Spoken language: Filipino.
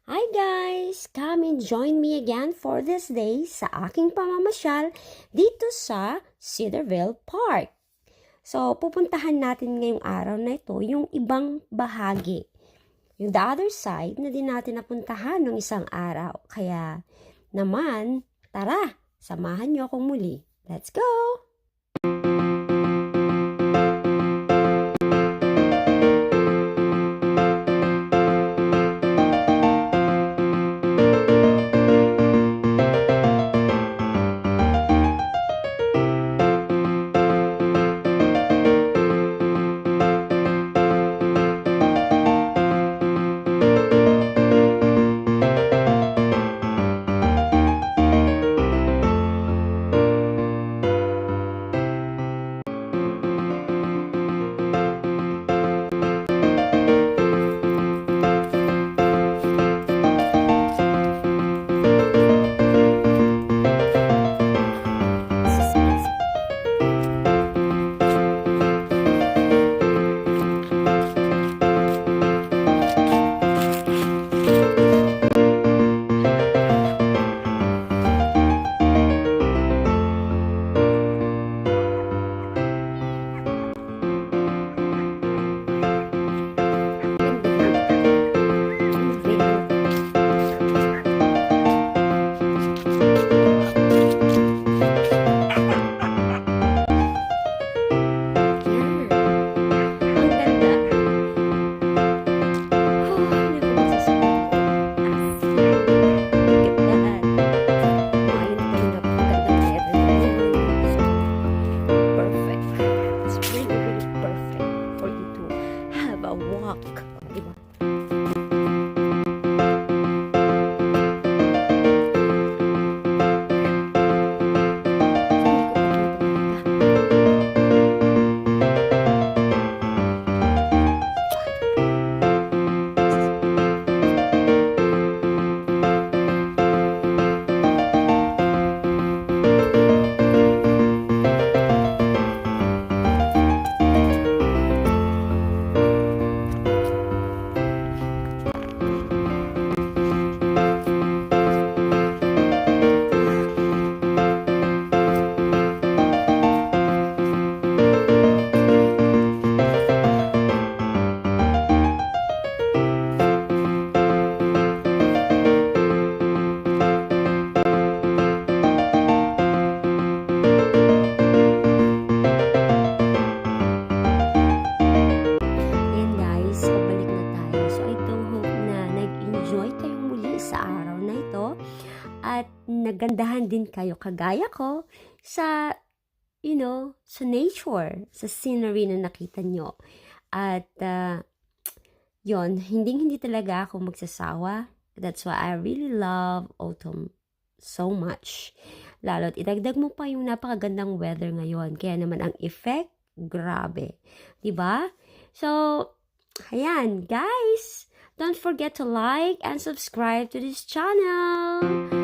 Hi guys! Come and join me again for this day sa aking pamamasyal dito sa Cedarville Park. So, pupuntahan natin ngayong araw na ito yung ibang bahagi. Yung the other side na din natin napuntahan ng isang araw. Kaya naman, tara, samahan niyo akong muli. Let's go! At nagandahan din kayo kagaya ko sa, sa nature, sa scenery na nakita nyo. At, hindi talaga ako magsasawa. That's why I really love autumn so much. Lalo't idagdag mo pa yung napakagandang weather ngayon. Kaya naman ang effect, grabe. Diba? So, ayan, guys. Don't forget to like and subscribe to this channel.